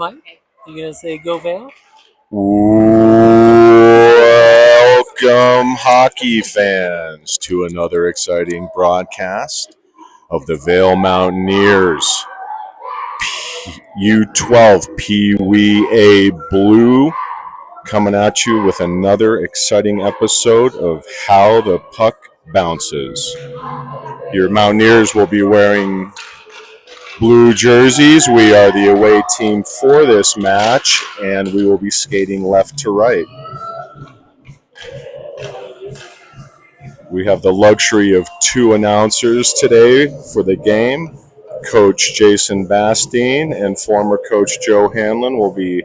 Mike. You gonna say go Vale? Welcome, hockey fans, to another exciting broadcast of the Vale Mountaineers U12 PWA Blue, coming at you with another exciting episode of How the Puck Bounces. Your Mountaineers will be wearing blue jerseys. We are the away team for this match, and we will be skating left to right. We have the luxury of two announcers today for the game. Coach Jason Bastine and former coach Joe Hanlon will be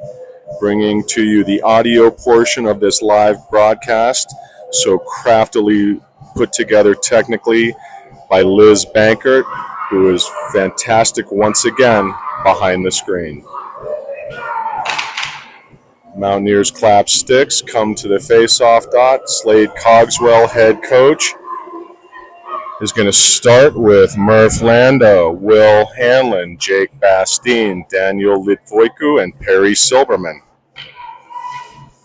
bringing to you the audio portion of this live broadcast, so craftily put together technically by Liz Bankert, who is fantastic once again behind the screen. Mountaineers clap sticks, come to the face-off dot. Slade Cogswell, head coach, is going to start with Murph Landa, Will Hanlon, Jake Bastine, Daniel Litvoiku, and Perry Silberman.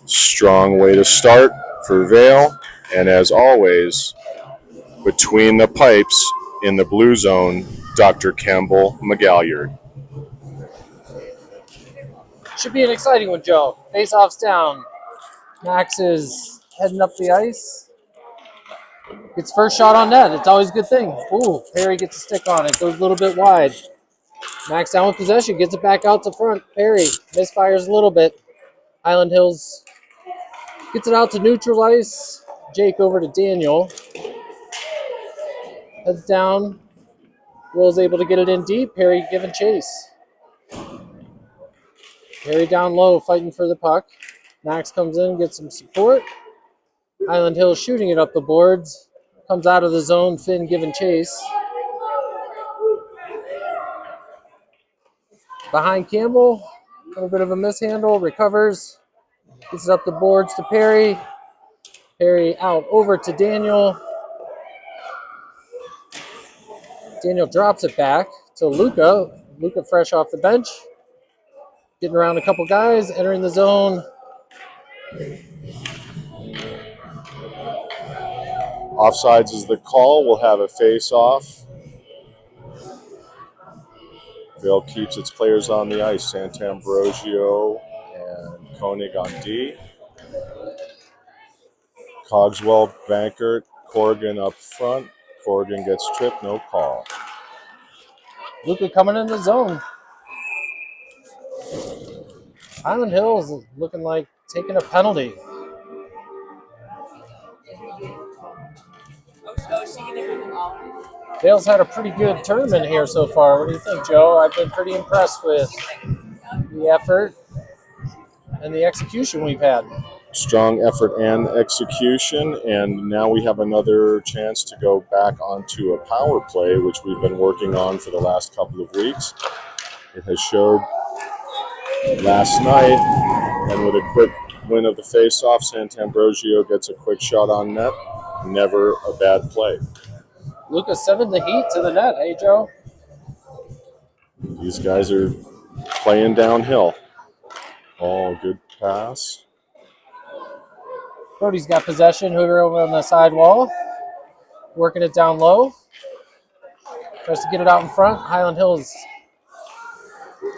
Strong way to start for Vale, and as always, between the pipes in the blue zone, Dr. Campbell McGalliard. Should be an exciting one, Joe. Face-off's down. Max is heading up the ice. Gets first shot on net. It's always a good thing. Ooh, Perry gets a stick on it. Goes a little bit wide. Max down with possession. Gets it back out to front. Perry misfires a little bit. Hyland Hills gets it out to neutral ice. Jake over to Daniel. Heads down. Will's able to get it in deep. Perry giving chase. Perry down low, fighting for the puck. Max comes in, gets some support. Hyland Hills shooting it up the boards. Comes out of the zone, Finn giving chase. Behind Campbell, a little bit of a mishandle, recovers. Gets it up the boards to Perry. Perry out over to Daniel. Daniel drops it back to Luca. Luca fresh off the bench. Getting around a couple guys, entering the zone. Offsides is the call. We'll have a face-off. Vale keeps its players on the ice. Santambrosio and Koenig on D. Cogswell, Bankert, Corrigan up front. Corrigan gets tripped, no call. Luca coming in the zone. Hyland Hills is looking like taking a penalty. Vale's had a pretty good tournament here so far. What do you think, Joe? I've been pretty impressed with the effort and the execution we've had. Strong effort and execution, and now we have another chance to go back onto a power play, which we've been working on for the last couple of weeks. It has showed last night, and with a quick win of the face-off, Santambrosio gets a quick shot on net. Never a bad play. Lucas 7 the heat to the net. Hey, Joe? These guys are playing downhill. Oh, good pass. Brody's got possession. Hooter over on the side wall. Working it down low. Tries to get it out in front. Hyland Hills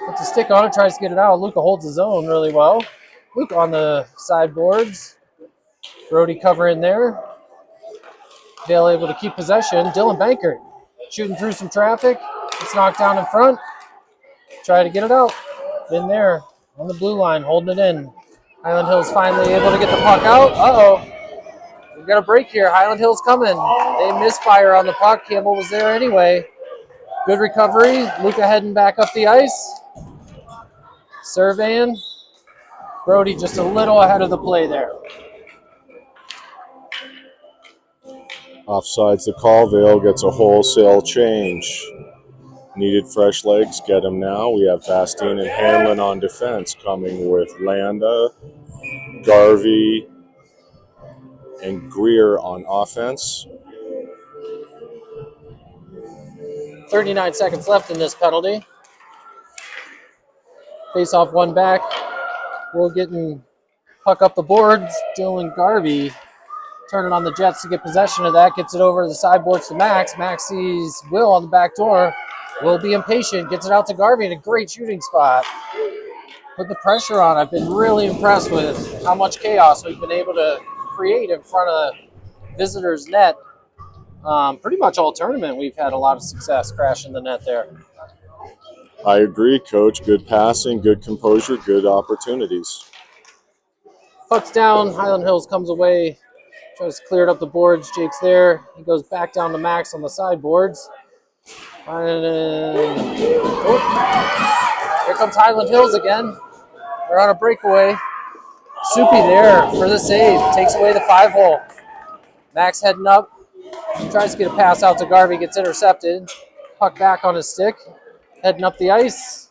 puts a stick on it, tries to get it out. Luca holds his own really well. Luca on the sideboards. Brody covering there. Vale able to keep possession. Dylan Bankert shooting through some traffic. It's knocked down in front. Try to get it out. In there on the blue line, holding it in. Hyland Hills finally able to get the puck out. Uh-oh. We've got a break here. Hyland Hills coming. They misfire on the puck. Campbell was there anyway. Good recovery. Luca heading back up the ice. Surveying. Brody just a little ahead of the play there. Offsides the call. Vale gets a wholesale change. Needed fresh legs. Get them now. We have Bastine and Hanlon on defense, coming with Landa, Garvey, and Greer on offense. 39 seconds left in this penalty. Face off one back. Will getting puck up the boards. Dylan Garvey turning on the Jets to get possession of that. Gets it over to the sideboards to Max. Max sees Will on the back door. Will be impatient. Gets it out to Garvey in a great shooting spot. Put the pressure on. I've been really impressed with how much chaos we've been able to create in front of visitors' net. Pretty much all tournament we've had a lot of success crashing the net there. I agree, Coach. Good passing, good composure, good opportunities. Puck's down. Highland Hills comes away. Tries to clear it up the boards. Jake's there. He goes back down to Max on the sideboards. And here comes Highland Hills again. They're on a breakaway. Soupy there for the save. Takes away the 5-hole. Max heading up. Tries to get a pass out to Garvey. Gets intercepted. Puck back on his stick. Heading up the ice.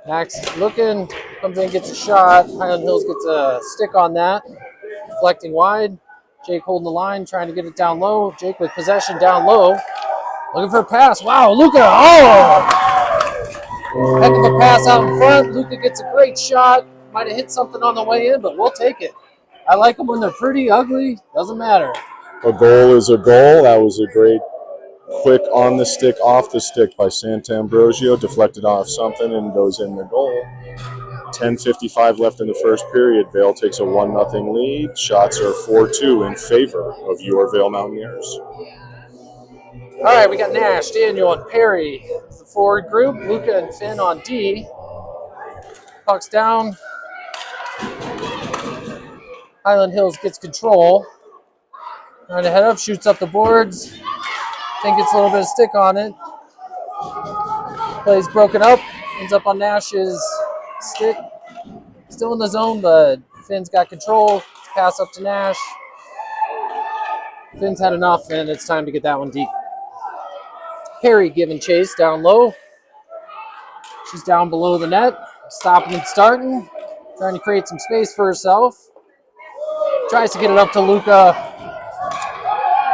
Max looking. Comes in, gets a shot. Highland Hills gets a stick on that. Deflecting wide. Jake holding the line. Trying to get it down low. Jake with possession down low. Looking for a pass. Wow, Luca. Oh! Heck of a pass out in front. Luca gets a great shot. Might have hit something on the way in, but we'll take it. I like them when they're pretty, ugly. Doesn't matter. A goal is a goal. That was a great quick on the stick, off the stick by Sant'Ambrosio. Deflected off something and goes in the goal. 10:55 left in the first period. Vale takes a 1-0 lead. Shots are 4-2 in favor of your Vale Mountaineers. All right, we got Nash, Daniel, and Perry. It's the forward group. Luca and Finn on D. Puck's down. Highland Hills gets control. Trying to head up, shoots up the boards. Think gets a little bit of stick on it. Plays broken up. Ends up on Nash's stick. Still in the zone, but Finn's got control. Pass up to Nash. Finn's had enough, and it's time to get that one deep. Perry giving chase down low. She's down below the net. Stopping and starting. Trying to create some space for herself. Tries to get it up to Luca.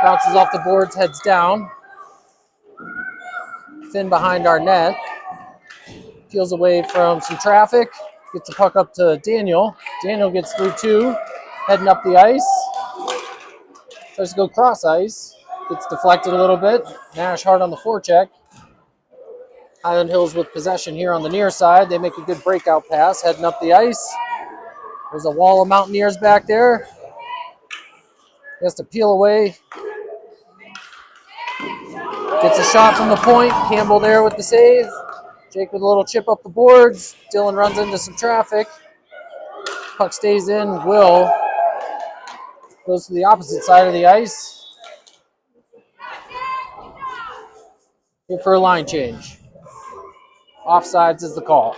Bounces off the boards, heads down. Finn behind our net. Peels away from some traffic. Gets the puck up to Daniel. Daniel gets through two. Heading up the ice. Tries to go cross ice. Gets deflected a little bit. Nash hard on the forecheck. Highland Hills with possession here on the near side. They make a good breakout pass. Heading up the ice. There's a wall of Mountaineers back there. He has to peel away. Gets a shot from the point. Campbell there with the save. Jake with a little chip up the boards. Dylan runs into some traffic. Puck stays in. Will goes to the opposite side of the ice. Here for a line change. Offsides is the call.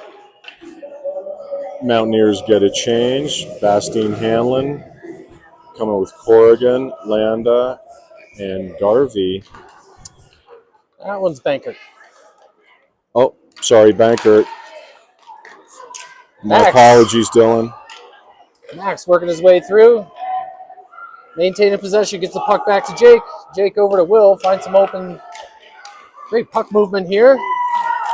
Mountaineers get a change. Bastine Hanlon coming with Corrigan, Landa, and Garvey. That one's Bankert. Oh, sorry, Bankert. My Max. apologies, Dylan. Max working his way through. Maintaining possession, gets the puck back to Jake. Jake over to Will, finds some open. Great puck movement here.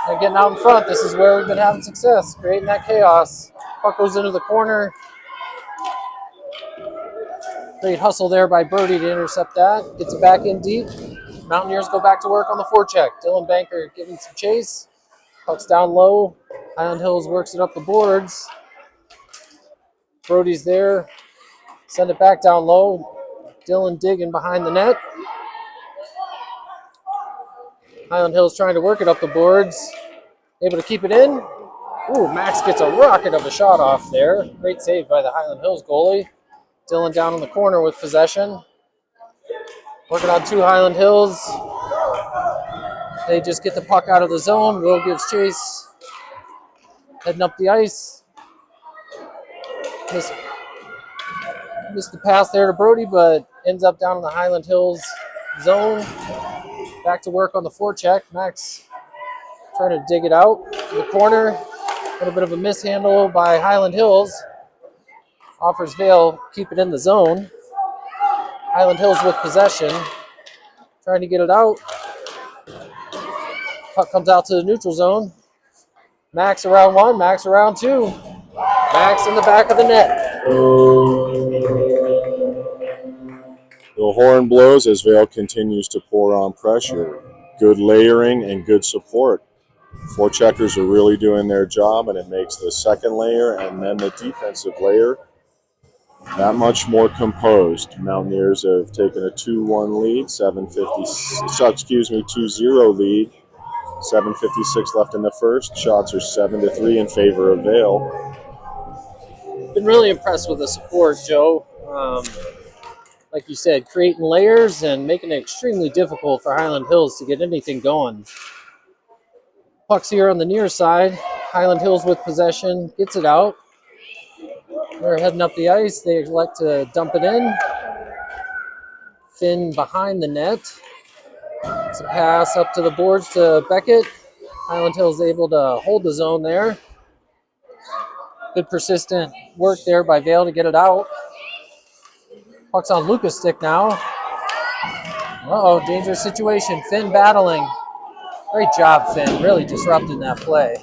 And getting out in front. This is where we've been having success, creating that chaos. Puck goes into the corner. Great hustle there by Birdie to intercept that. Gets it back in deep. Mountaineers go back to work on the forecheck. Dylan Banker giving some chase. Puck's down low. Highland Hills works it up the boards. Brody's there. Send it back down low. Dylan digging behind the net. Highland Hills trying to work it up the boards. Able to keep it in. Ooh, Max gets a rocket of a shot off there. Great save by the Highland Hills goalie. Dylan down in the corner with possession. Working on two Highland Hills. They just get the puck out of the zone. Will gives chase. Heading up the ice. Missed the pass there to Brody, but ends up down in the Highland Hills zone. Back to work on the forecheck. Max trying to dig it out in the corner. A little bit of a mishandle by Highland Hills. Offers Vale, keep it in the zone. Highland Hills with possession. Trying to get it out. Puck comes out to the neutral zone. Max around one, Max around two. Max in the back of the net. The horn blows as Vale continues to pour on pressure. Good layering and good support. Forecheckers are really doing their job, and it makes the second layer and then the defensive layer that much more composed. Mountaineers have taken a 2-1 lead, 2-0 lead. 7:56 left in the first. Shots are 7-3 in favor of Vale. Been really impressed with the support, Joe. Like you said, creating layers and making it extremely difficult for Hyland Hills to get anything going. Puck's here on the near side. Hyland Hills with possession, gets it out. They're heading up the ice. They elect to dump it in. Finn behind the net. It's a pass up to the boards to Beckett. Hyland Hills able to hold the zone there. Good persistent work there by Vale to get it out. Puck's on Lucas' stick now. Uh-oh, dangerous situation. Finn battling. Great job, Finn. Really disrupting that play.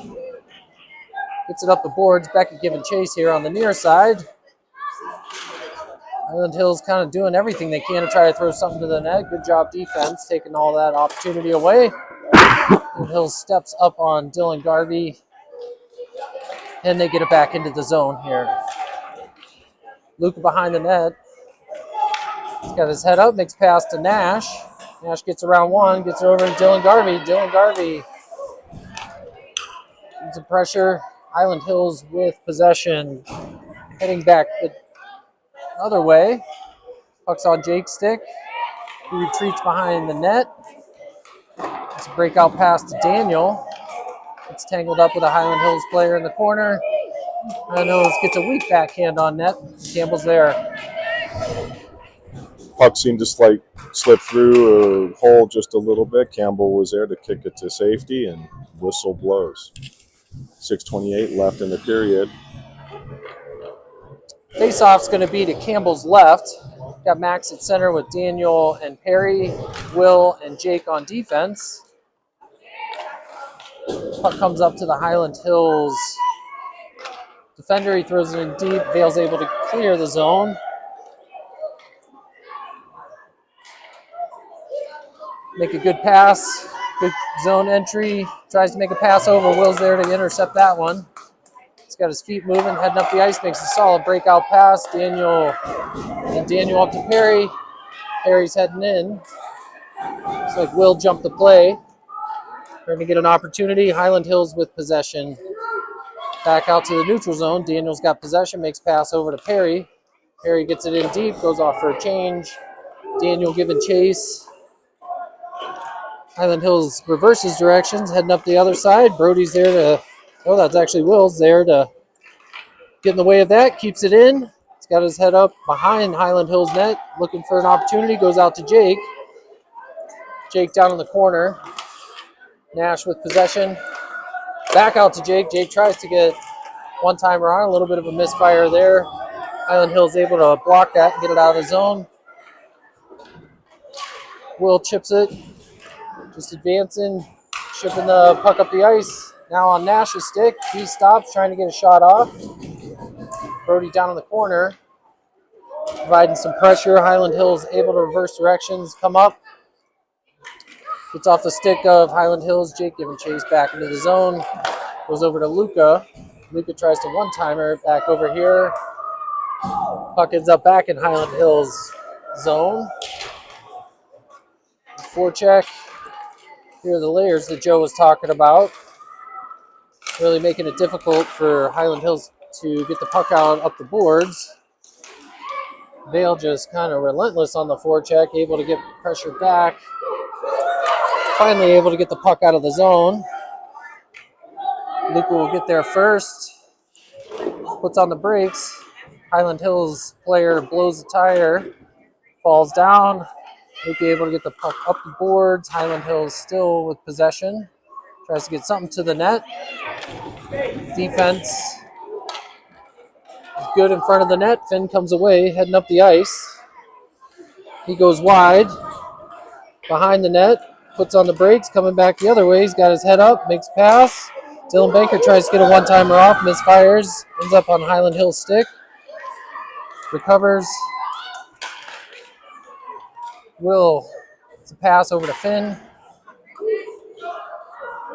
Gets it up the boards. Beckett giving chase here on the near side. Hyland Hills kind of doing everything they can to try to throw something to the net. Good job defense, taking all that opportunity away. Hyland Hills steps up on Dylan Garvey. And they get it back into the zone here. Luca behind the net. He's got his head up, makes pass to Nash. Nash gets around one, gets it over to Dylan Garvey. Dylan Garvey needs some pressure. Hyland Hills with possession. Heading back the other way. Puck's on Jake's stick. He retreats behind the net. It's a breakout pass to Daniel. It's tangled up with a Hyland Hills player in the corner. Hyland Hills gets a weak backhand on net. Campbell's there. Puck seemed to slip through a hole just a little bit. Campbell was there to kick it to safety, and whistle blows. 6:28 left in the period. Face-off's going to be to Campbell's left. Got Max at center with Daniel and Perry, Will and Jake on defense. Puck comes up to the Hyland Hills defender. He throws it in deep. Vale's able to clear the zone. Make a good pass. Good zone entry. Tries to make a pass over. Will's there to intercept that one. He's got his feet moving, heading up the ice, makes a solid breakout pass. Daniel up to Perry. Perry's heading in. Looks like Will jumped the play. Trying to get an opportunity. Hyland Hills with possession. Back out to the neutral zone. Daniel's got possession, makes pass over to Perry. Perry gets it in deep, goes off for a change. Daniel giving chase. Hyland Hills reverses directions, heading up the other side. Brody's there to, oh, that's actually Will's there to get in the way of that. Keeps it in. He's got his head up behind Hyland Hills net, looking for an opportunity. Goes out to Jake. Jake down in the corner. Nash with possession. Back out to Jake. Jake tries to get one-timer on. A little bit of a misfire there. Hyland Hills able to block that and get it out of the zone. Will chips it. Just advancing, shipping the puck up the ice. Now on Nash's stick. He stops, trying to get a shot off. Brody down in the corner, providing some pressure. Hyland Hills able to reverse directions, come up. Gets off the stick of Hyland Hills. Jake giving chase back into the zone. Goes over to Luca. Luca tries to one-timer back over here. Puck ends up back in Hyland Hills zone. Forecheck. Here are the layers that Joe was talking about. Really making it difficult for Hyland Hills to get the puck out up the boards. Vale just kind of relentless on the forecheck, able to get pressure back. Finally able to get the puck out of the zone. Luca will get there first. Puts on the brakes. Hyland Hills player blows the tire. Falls down. Luca able to get the puck up the boards. Hyland Hills still with possession. Tries to get something to the net. Defense is good in front of the net. Finn comes away, heading up the ice. He goes wide. Behind the net. Puts on the brakes, coming back the other way. He's got his head up, makes pass. Dylan Baker tries to get a one-timer off, misfires, ends up on Highland Hill's stick. Recovers. Will, it's a pass over to Finn.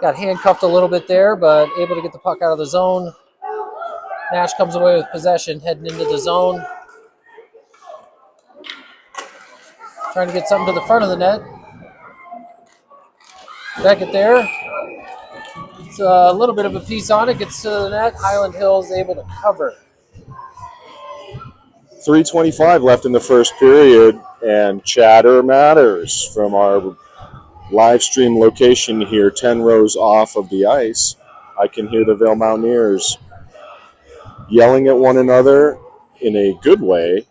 Got handcuffed a little bit there, but able to get the puck out of the zone. Nash comes away with possession, heading into the zone. Trying to get something to the front of the net. Beckett there. It's a little bit of a piece on it. Gets to the net. Highland Hill's able to cover. 3:25 left in the first period, and chatter matters from our live stream location here, 10 rows off of the ice. I can hear the Vail Mountaineers yelling at one another in a good way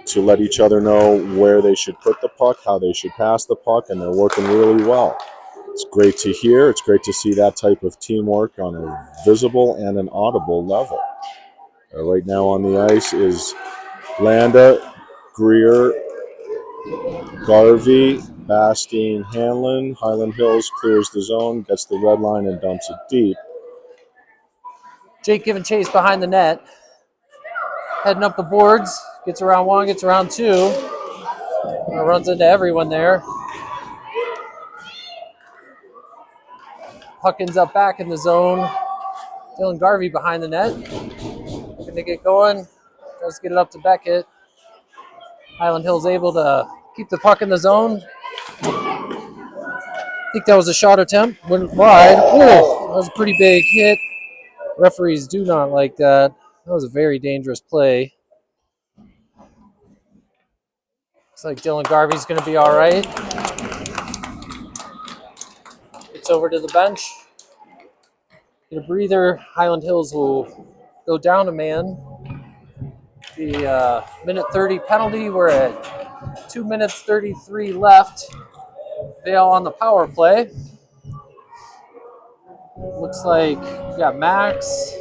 to let each other know where they should put the puck, how they should pass the puck, and they're working really well. It's great to hear. It's great to see that type of teamwork on a visible and an audible level. Right now on the ice is Landa, Greer, Garvey, Bastine, Hanlon. Highland Hills clears the zone, gets the red line, and dumps it deep. Jake giving chase behind the net. Heading up the boards. Gets around one, gets around two. Runs into everyone there. Puck ends up back in the zone. Dylan Garvey behind the net. Looking to get going. Tries to get it up to Beckett. Highland Hill's able to keep the puck in the zone. I think that was a shot attempt. Went wide. Ooh, that was a pretty big hit. Referees do not like that. That was a very dangerous play. Looks like Dylan Garvey's going to be all right. It's over to the bench. Get a breather. Highland Hills will go down a man. The minute 30 penalty. We're at 2 minutes 33 left. Vail on the power play. Looks like we got Max,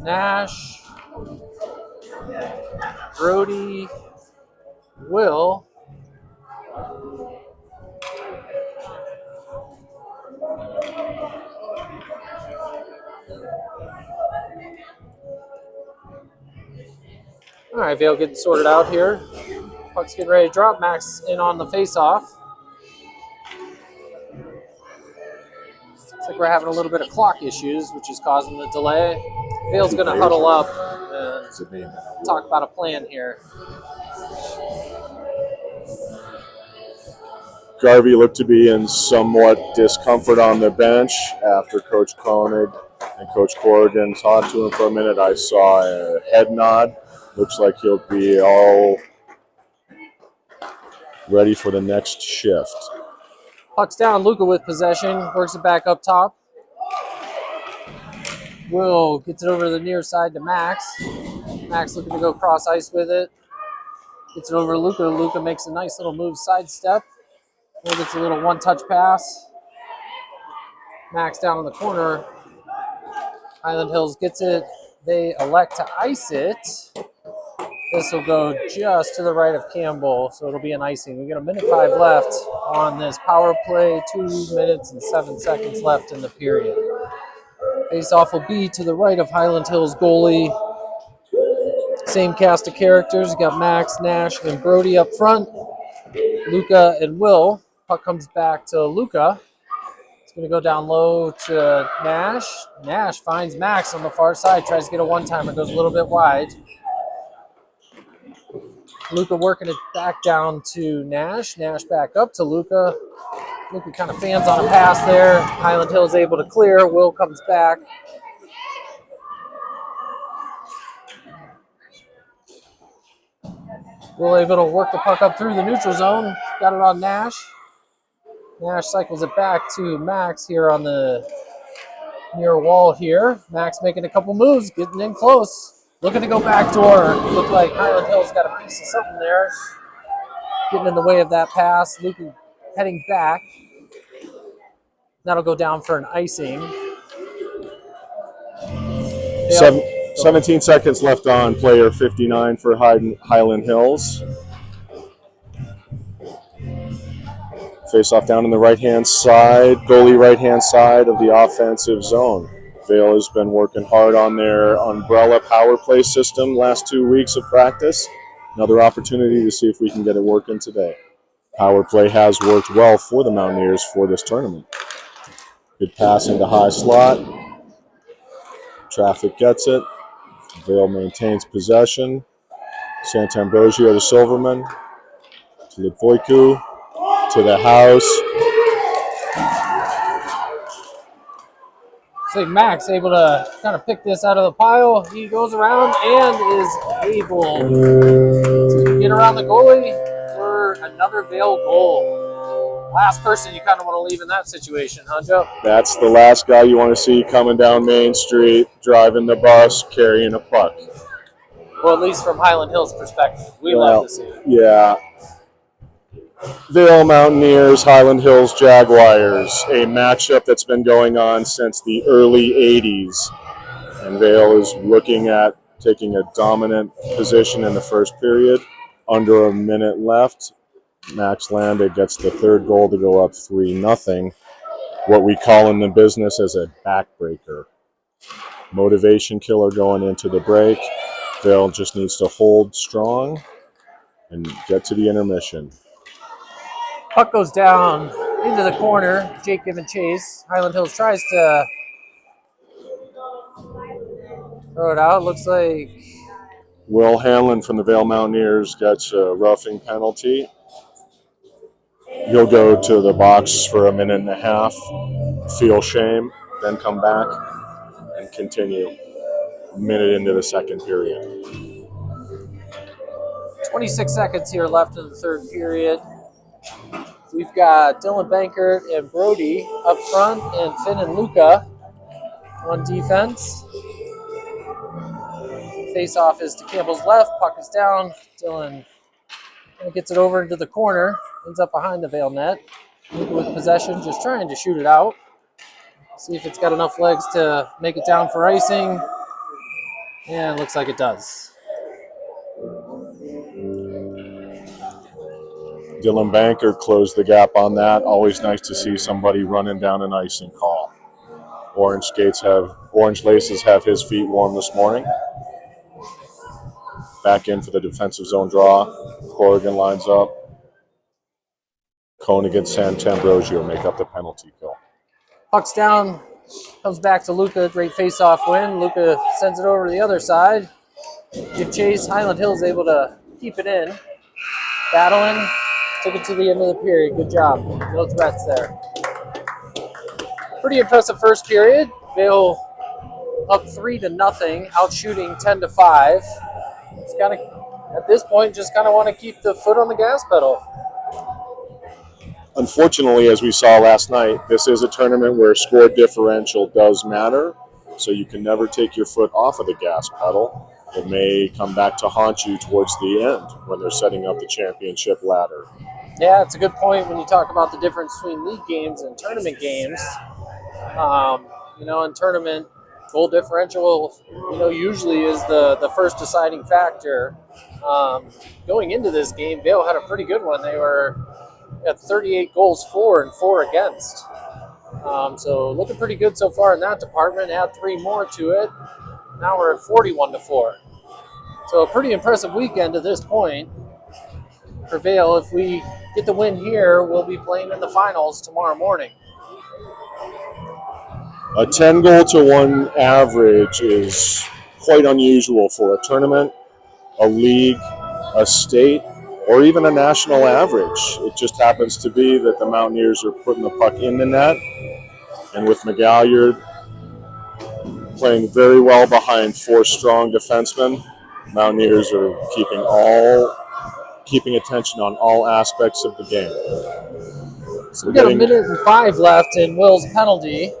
Nash, Brody, Will. All right, Vail getting sorted out here. Puck's getting ready to drop. Max in on the face-off. Looks like we're having a little bit of clock issues, which is causing the delay. Vail's going to huddle up and talk about a plan here. Garvey looked to be in somewhat discomfort on the bench after Coach Koenig and Coach Corrigan talked to him for a minute. I saw a head nod. Looks like he'll be all ready for the next shift. Puck's down. Luca with possession. Works it back up top. Will gets it over to the near side to Max. Max looking to go cross ice with it. Gets it over to Luca. Luca makes a nice little move sidestep. Will gets a little one-touch pass. Max down in the corner. Highland Hills gets it. They elect to ice it. This will go just to the right of Campbell, so it'll be an icing. We got a minute 5 left on this power play. 2 minutes and 7 seconds left in the period. Face-off will be to the right of Highland Hills goalie. Same cast of characters. You got Max, Nash, and Brody up front. Luca and Will. Puck comes back to Luca. It's going to go down low to Nash. Nash finds Max on the far side. Tries to get a one-timer. Goes a little bit wide. Luca working it back down to Nash. Nash back up to Luca. Luca kind of fans on a pass there. Highland Hills able to clear. Will comes back. Will able to work the puck up through the neutral zone. Got it on Nash. Nash cycles it back to Max here on the near wall here. Max making a couple moves, getting in close. Looking to go backdoor. Looked like Highland Hills got a piece of something there. Getting in the way of that pass. Luca heading back. That'll go down for an icing. 17 seconds left on player 59 for Highland Hills. Face off down in the right-hand side, goalie right-hand side of the offensive zone. Vale has been working hard on their umbrella power play system last 2 weeks of practice. Another opportunity to see if we can get it working today. Power play has worked well for the Mountaineers for this tournament. Good pass into high slot. Traffic gets it. Vale maintains possession. Sant'Ambrosio to Silverman. To Litvoiku. To the house. Looks like Max able to kind of pick this out of the pile. He goes around and is able to get around the goalie for another Vale goal. Last person you kind of want to leave in that situation, huh, Joe? That's the last guy you want to see coming down Main Street, driving the bus, carrying a puck. Well, at least from Hyland Hill's perspective. We love to see it. Yeah. Vale Mountaineers, Hyland Hills Jaguars, a matchup that's been going on since the early 80s. And Vale is looking at taking a dominant position in the first period. Under a minute left. Max Landa gets the third goal to go up 3-0. What we call in the business as a backbreaker. Motivation killer going into the break. Vale just needs to hold strong and get to the intermission. Puck goes down into the corner. Jake giving chase. Hyland Hills tries to throw it out. Looks like Will Hanlon from the Vale Mountaineers gets a roughing penalty. He'll go to the box for a minute and a half, feel shame, then come back and continue. A minute into the second period. 26 seconds here left in the third period. We've got Dylan Bankert and Brody up front, and Finn and Luca on defense. Face-off is to Campbell's left. Puck is down. Dylan gets it over into the corner. Ends up behind the Vale net. Luca with possession, just trying to shoot it out. See if it's got enough legs to make it down for icing. And it looks like it does. Dylan Banker closed the gap on that. Always nice to see somebody running down an icing call. Orange laces have his feet warm this morning. Back in for the defensive zone draw. Corrigan lines up. Cone against Sant'Ambrosio make up the penalty kill. Puck's down, comes back to Luca. Great face-off win. Luca sends it over to the other side. Give chase. Hyland Hill's able to keep it in. Battling. Took it to the end of the period. Good job. No threats there. Pretty impressive first period. Vale up 3-0, out shooting 10-5. It's kind of, at this point, just kind of want to keep the foot on the gas pedal. Unfortunately, as we saw last night, this is a tournament where score differential does matter, so you can never take your foot off of the gas pedal. It may come back to haunt you towards the end when they're setting up the championship ladder. Yeah, it's a good point when you talk about the difference between league games and tournament games. In tournament, goal differential, usually is the first deciding factor. Going into this game, Vale had a pretty good one. They were at 38 goals for and 4 against. So looking pretty good so far in that department. Add 3 more to it. Now we're at 41-4. So a pretty impressive weekend to this point for Vale. If we get the win here, we'll be playing in the finals tomorrow morning. A 10-goal-to-1 average is quite unusual for a tournament, a league, a state, or even a national average. It just happens to be that the Mountaineers are putting the puck in the net, and with McGalliard playing very well behind 4 strong defensemen, Mountaineers are keeping attention on all aspects of the game. So we got a minute and 5 left in Will's penalty.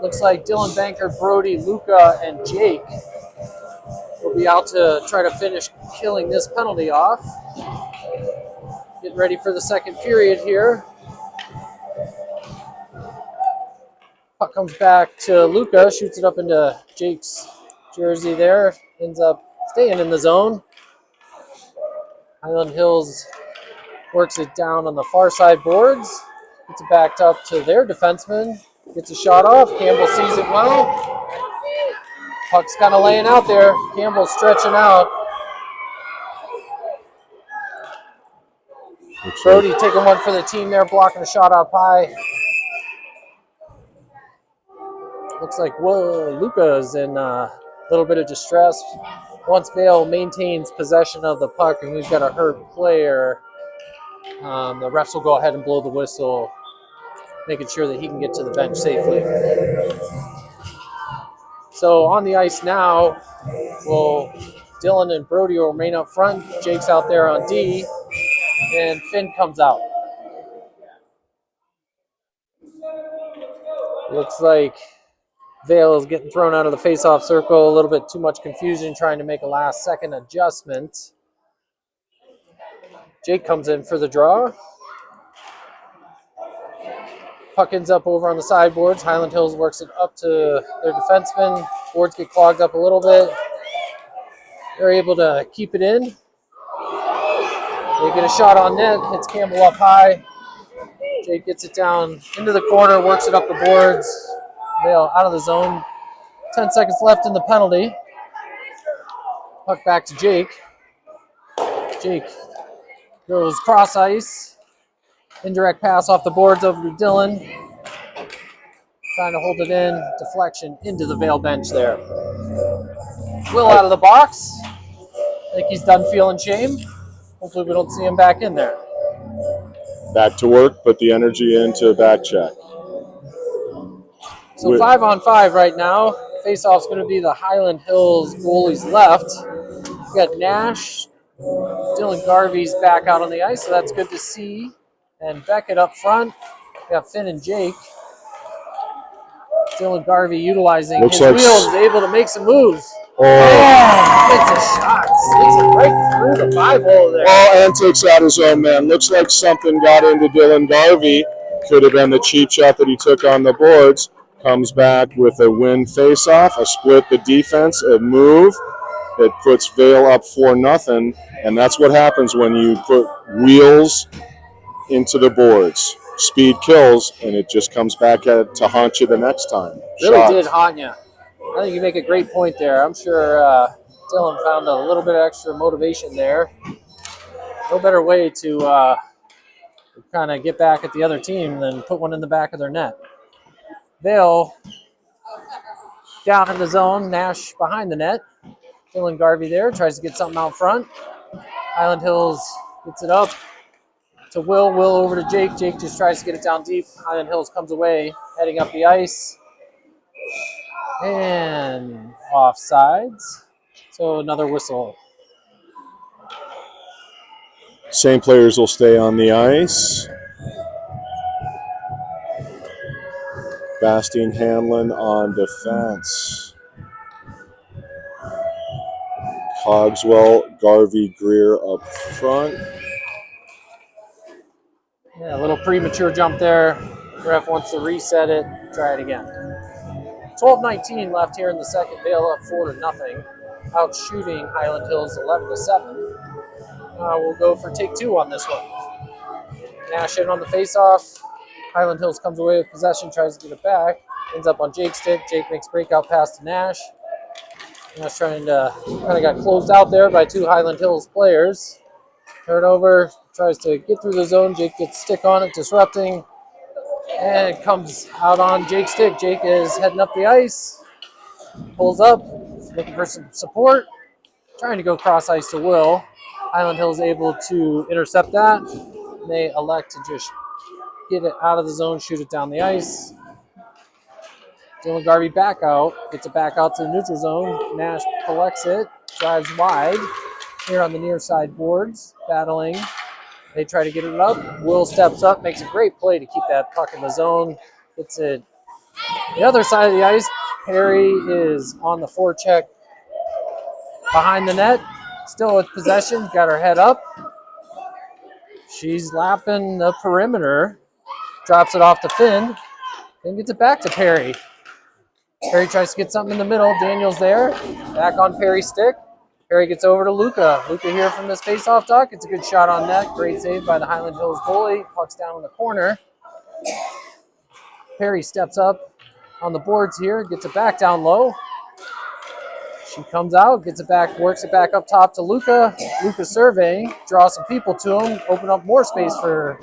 Looks like Dylan Banker, Brody, Luca, and Jake will be out to try to finish killing this penalty off. Getting ready for the second period here. Puck comes back to Luca, shoots it up into Jake's jersey there. Ends up staying in the zone. Hyland Hills works it down on the far side boards. Gets it backed up to their defenseman. Gets a shot off. Campbell sees it well. Puck's kind of laying out there. Campbell stretching out. Brody taking one for the team there, blocking a shot up high. Looks like Luca's in a little bit of distress. Once Vale maintains possession of the puck and we've got a hurt player, the refs will go ahead and blow the whistle, making sure that he can get to the bench safely. So on the ice now, Dylan and Brody will remain up front. Jake's out there on D, and Finn comes out. Looks like Vale is getting thrown out of the face-off circle. A little bit too much confusion trying to make a last-second adjustment. Jake comes in for the draw. Puck ends up over on the sideboards. Highland Hills works it up to their defenseman. Boards get clogged up a little bit. They're able to keep it in. They get a shot on net. Hits Campbell up high. Jake gets it down into the corner, works it up the boards. Vale out of the zone. 10 seconds left in the penalty. Puck back to Jake. Jake goes cross ice. Indirect pass off the boards over to Dylan. Trying to hold it in. Deflection into the Vale bench there. Will out of the box. I think he's done feeling shame. Hopefully we don't see him back in there. Back to work, put the energy into back check. So 5-on-5 right now. Face-off's going to be the Highland Hills goalies left. We got Nash. Dylan Garvey's back out on the ice, so that's good to see. And Beckett up front. We got Finn and Jake. Dylan Garvey utilizing his wheels, able to make some moves. It's a shot. Sticks it right through the 5-hole there. And takes out his own man. Looks like something got into Dylan Garvey. Could have been the cheap shot that he took on the boards. Comes back with a win face-off, a split the defense, a move. It puts Vale up 4-0, and that's what happens when you put wheels into the boards. Speed kills, and it just comes back to haunt you the next time. Really did haunt you. I think you make a great point there. I'm sure Dylan found a little bit of extra motivation there. No better way to kind of get back at the other team than put one in the back of their net. Vale down in the zone. Nash behind the net. Dylan Garvey there. Tries to get something out front. Highland Hills gets it up to Will. Will over to Jake. Jake just tries to get it down deep. Highland Hills comes away, heading up the ice. And offsides. So another whistle. Same players will stay on the ice. Bastien Hanlon on defense. Cogswell, Garvey, Greer up front. Yeah, a little premature jump there. Ref wants to reset it. Try it again. 12:19 left here in the second. Vale up 4-0. Out shooting Highland Hills 11-7. We'll go for take two on this one. Nash in on the faceoff. Highland Hills comes away with possession, tries to get it back. Ends up on Jake's stick. Jake makes breakout pass to Nash. Nash trying to kind of got closed out there by two Highland Hills players. Turnover, tries to get through the zone. Jake gets stick on it, disrupting. And it comes out on Jake's stick. Jake is heading up the ice. Pulls up, looking for some support. Trying to go cross ice to Will. Highland Hills able to intercept that. They elect to just get it out of the zone, shoot it down the ice. Dylan Garvey back out, gets it back out to the neutral zone. Nash collects it, drives wide here on the near side boards, battling. They try to get it up. Will steps up, makes a great play to keep that puck in the zone. Gets it the other side of the ice. Perry is on the forecheck behind the net, still with possession, got her head up. She's lapping the perimeter. Drops it off to Finn. Then gets it back to Perry. Perry tries to get something in the middle. Daniel's there. Back on Perry's stick. Perry gets over to Luca. Luca here from this face-off duck. It's a good shot on net. Great save by the Highland Hills goalie. Puck's down in the corner. Perry steps up on the boards here, gets it back down low. She comes out, gets it back, works it back up top to Luca. Luca surveying, draws some people to him, open up more space for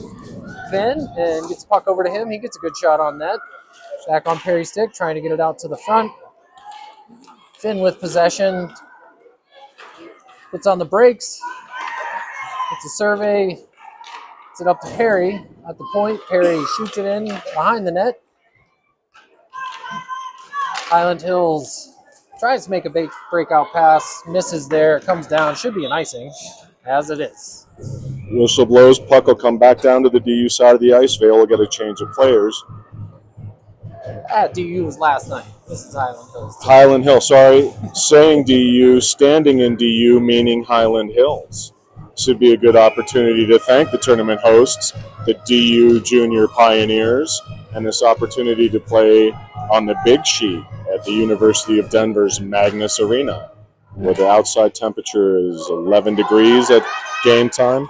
Finn, and gets the puck over to him. He gets a good shot on net. Back on Perry's stick, trying to get it out to the front. Finn with possession. Puts on the brakes. Gets a survey. Gets it up to Perry at the point. Perry shoots it in behind the net. Highland Hills tries to make a breakout pass. Misses there. It comes down. Should be an icing, as it is. Whistle blows. Puck will come back down to the DU side of the ice. Vale will get a change of players. At DU was last night. This is Highland Hills. Highland Hill, sorry. Saying DU, standing in DU, meaning Highland Hills. Should be a good opportunity to thank the tournament hosts, the DU Junior Pioneers, and this opportunity to play on the big sheet at the University of Denver's Magnus Arena, where the outside temperature is 11 degrees at game time.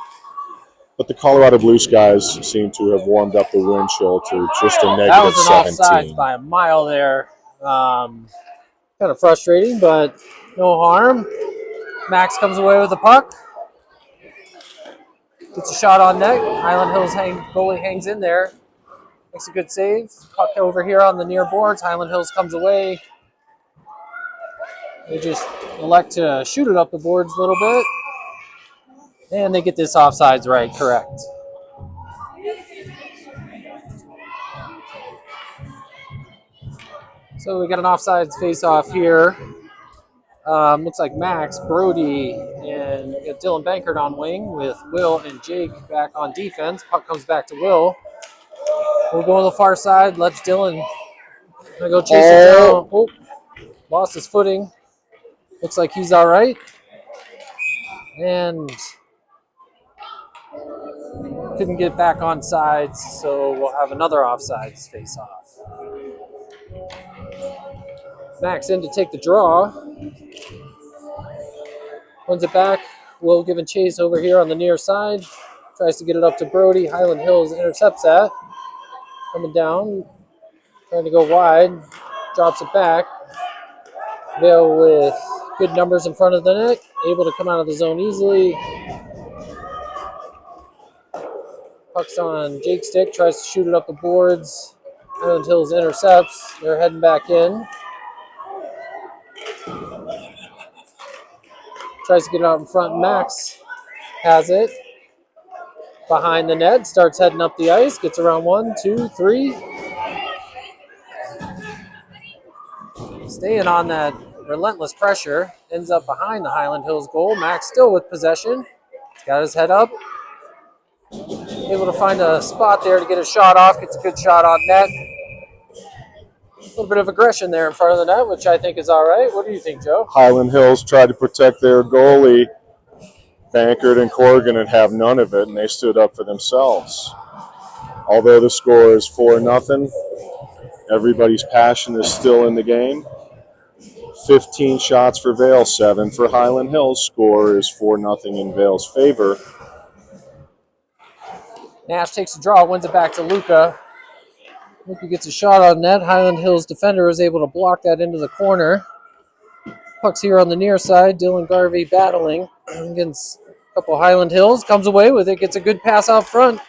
But the Colorado Blue Skies seem to have warmed up the wind chill to just a negative 17. That was an offside by a mile there. Kind of frustrating, but no harm. Max comes away with the puck. Gets a shot on net. Highland Hills goalie hangs in there. Makes a good save. Puck over here on the near boards. Highland Hills comes away. They just elect to shoot it up the boards a little bit. And they get this offsides right, correct. So we got an offsides face-off here. Looks like Max, Brody, and Dylan Bankert on wing with Will and Jake back on defense. Puck comes back to Will. We'll go on the far side. Let's Dylan go chase it down. Oh, lost his footing. Looks like he's all right. And couldn't get back on sides, so we'll have another offsides face-off. Max in to take the draw. Runs it back. Will giving chase over here on the near side. Tries to get it up to Brody. Highland Hills intercepts that. Coming down. Trying to go wide. Drops it back. Vale with good numbers in front of the net. Able to come out of the zone easily. Puck's on Jake's stick. Tries to shoot it up the boards. Highland Hills intercepts. They're heading back in. Tries to get it out in front. Max has it. Behind the net. Starts heading up the ice. Gets around 1, 2, 3. Staying on that relentless pressure. Ends up behind the Highland Hills goal. Max still with possession. He's got his head up. Able to find a spot there to get a shot off. Gets a good shot on net. A little bit of aggression there in front of the net, which I think is all right. What do you think, Joe? Highland Hills tried to protect their goalie. Bankert and Corrigan would have none of it, and they stood up for themselves. Although the score is 4-0, everybody's passion is still in the game. 15 shots for Vale, 7 for Highland Hills. Score is 4-0 in Vale's favor. Nash takes a draw, wins it back to Luca. Luca gets a shot on net. Highland Hills defender is able to block that into the corner. Puck's here on the near side. Dylan Garvey battling against a couple Highland Hills. Comes away with it. Gets a good pass out front.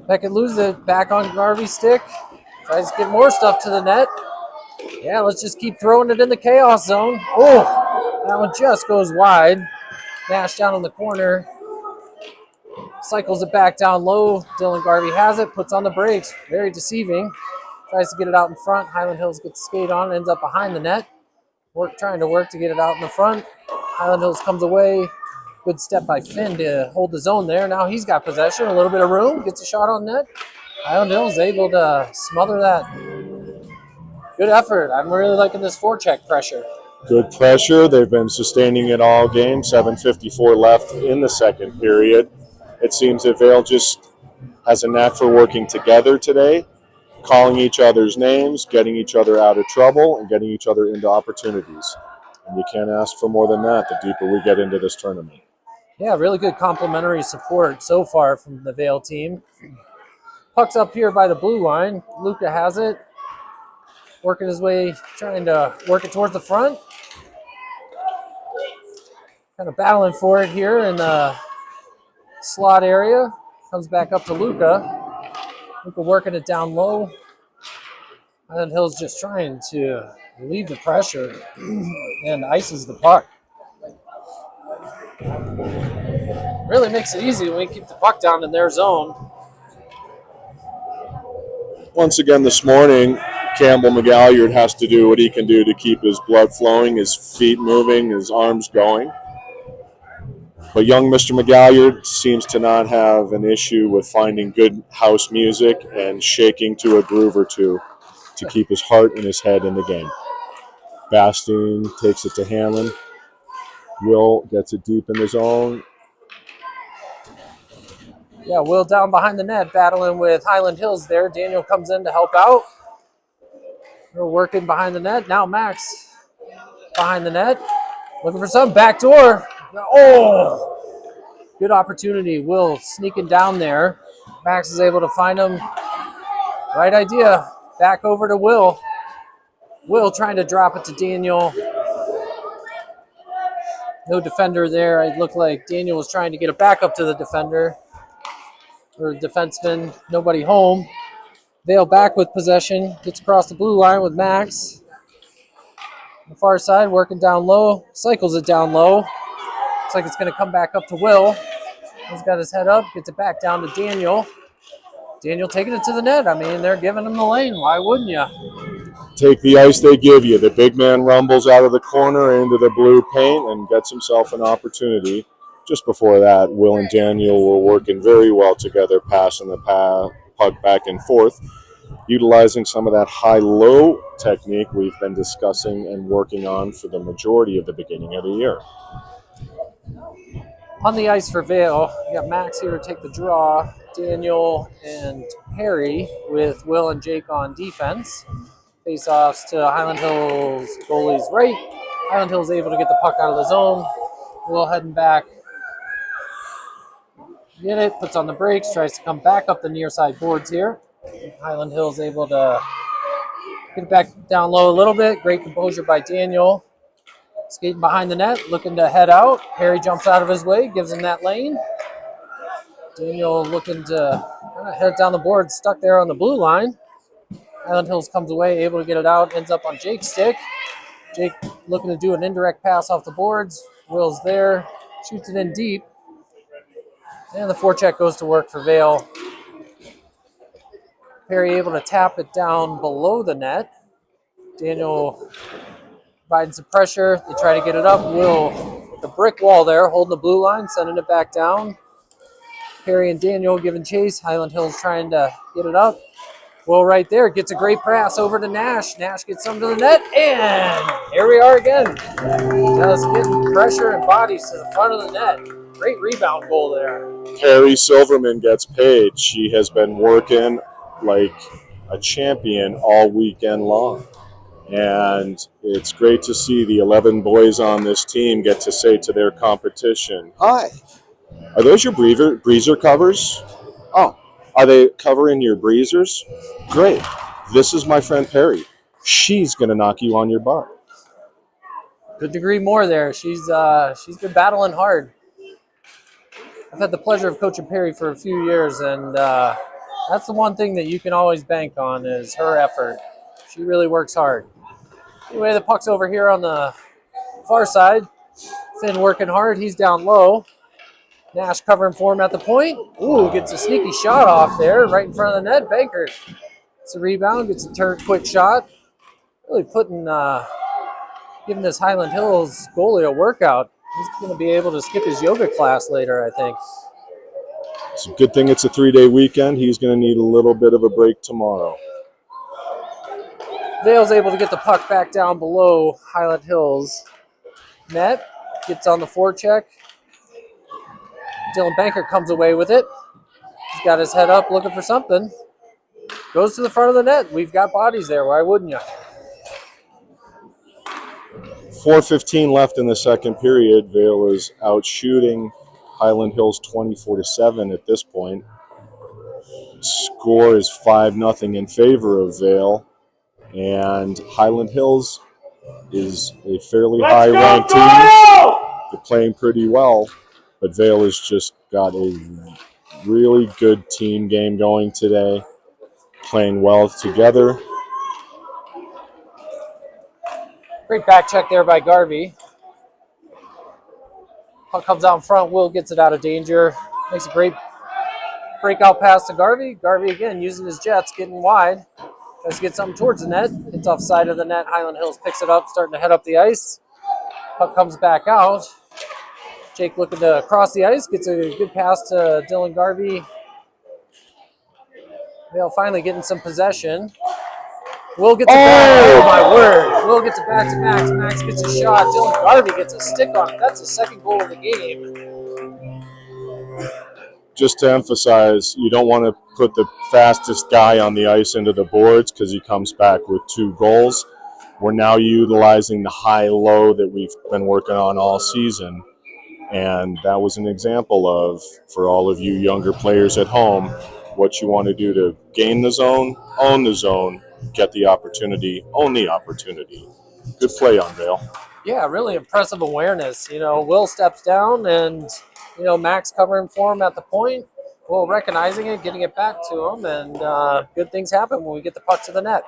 Beckett loses it. Back on Garvey's stick. Tries to get more stuff to the net. Yeah, let's just keep throwing it in the chaos zone. Oh, that one just goes wide. Nash down in the corner. Cycles it back down low. Dylan Garvey has it. Puts on the brakes. Very deceiving. Tries to get it out in front. Highland Hills gets the skate on. Ends up behind the net. Trying to work to get it out in the front. Highland Hills comes away. Good step by Finn to hold the zone there. Now he's got possession. A little bit of room. Gets a shot on net. Highland Hills able to smother that. Good effort. I'm really liking this forecheck pressure. Good pressure. They've been sustaining it all game. 7:54 left in the second period. It seems that Vale just has a knack for working together today, calling each other's names, getting each other out of trouble, and getting each other into opportunities. And you can't ask for more than that the deeper we get into this tournament. Yeah, really good complimentary support so far from the Vale team. Puck's up here by the blue line. Luca has it. Working his way, trying to work it towards the front. Kind of battling for it here in the slot area. Comes back up to Luca. Luca working it down low. Hyland Hill's just trying to relieve the pressure and ices the puck. Really makes it easy when you keep the puck down in their zone. Once again this morning, Campbell McGalliard has to do what he can do to keep his blood flowing, his feet moving, his arms going. But young Mr. McGalliard seems to not have an issue with finding good house music and shaking to a groove or two to keep his heart and his head in the game. Bastine takes it to Hanlon. Will gets it deep in the zone. Yeah, Will down behind the net, battling with Hyland Hills there. Daniel comes in to help out. We're working behind the net. Now Max behind the net. Looking for some backdoor. Oh! Good opportunity. Will sneaking down there. Max is able to find him. Right idea. Back over to Will. Will trying to drop it to Daniel. No defender there. It looked like Daniel was trying to get it back up to the defender. Or defenseman. Nobody home. Vale back with possession. Gets across the blue line with Max. On the far side, working down low. Cycles it down low. Looks like it's going to come back up to Will. He's got his head up. Gets it back down to Daniel. Daniel taking it to the net. I mean, they're giving him the lane. Why wouldn't you? Take the ice they give you. The big man rumbles out of the corner into the blue paint and gets himself an opportunity. Just before that, Will and Daniel were working very well together, passing the puck back and forth, utilizing some of that high-low technique we've been discussing and working on for the majority of the beginning of the year. On the ice for Vale, you got Max here to take the draw. Daniel and Perry with Will and Jake on defense. Face-offs to Hyland Hills goalie's right. Hyland Hills able to get the puck out of the zone. Will heading back. Get it, puts on the brakes, tries to come back up the near side boards here. Hyland Hills able to get it back down low a little bit. Great composure by Daniel. Skating behind the net, looking to head out. Perry jumps out of his way, gives him that lane. Daniel looking to kind of head down the board, stuck there on the blue line. Hyland Hills comes away, able to get it out, ends up on Jake's stick. Jake looking to do an indirect pass off the boards. Will's there, shoots it in deep. And the forecheck goes to work for Vale. Perry able to tap it down below the net. Daniel providing some pressure. They try to get it up. Will, the brick wall there, holding the blue line, sending it back down. Perry and Daniel giving chase. Hyland Hills trying to get it up. Will right there gets a great pass over to Nash. Nash gets some to the net, and here we are again. Just getting pressure and bodies to the front of the net. Great rebound goal there. Perry Silverman gets paid. She has been working like a champion all weekend long. And it's great to see the 11 boys on this team get to say to their competition, "Hi, are those your breezer covers? Oh, are they covering your breezers? Great. This is my friend Perry. She's going to knock you on your butt." Couldn't agree more there. She's been battling hard. I've had the pleasure of coaching Perry for a few years, and that's the one thing that you can always bank on is her effort. She really works hard. Anyway, the puck's over here on the far side. Finn working hard. He's down low. Nash covering for him at the point. Ooh, gets a sneaky shot off there right in front of the net. Baker gets a rebound, gets a quick shot. Really giving this Hyland Hills goalie a workout. He's going to be able to skip his yoga class later, I think. It's a good thing it's a 3-day weekend. He's going to need a little bit of a break tomorrow. Vale's able to get the puck back down below Hyland Hills net. Gets on the forecheck. Dylan Banker comes away with it. He's got his head up looking for something. Goes to the front of the net. We've got bodies there. Why wouldn't you? 4:15 left in the second period. Vale is out shooting Hyland Hills 24-7 at this point. Score is 5-0 in favor of Vale, and Highland Hills is a fairly high-ranked team. They're playing pretty well, but Vale has just got a really good team game going today, playing well together. Great back check there by Garvey. Puck comes out in front. Will gets it out of danger. Makes a great breakout pass to Garvey. Garvey again using his jets, getting wide. Tries to get something towards the net. Hits off side of the net. Highland Hills picks it up, starting to head up the ice. Puck comes back out. Jake looking to cross the ice. Gets a good pass to Dylan Garvey. Vale finally getting some possession. Will gets it back. Oh my word. Will gets it back to Max. Max gets a shot. Dylan Garvey gets a stick on it. That's his second goal of the game. Just to emphasize, you don't want to put the fastest guy on the ice into the boards because he comes back with 2 goals. We're now utilizing the high-low that we've been working on all season, and that was an example of, for all of you younger players at home, what you want to do to gain the zone, own the zone, get the opportunity, own the opportunity. Good play on Vale. Yeah, really impressive awareness. Will steps down and Max covering for him at the point. Will recognizing it, getting it back to him, and good things happen when we get the puck to the net.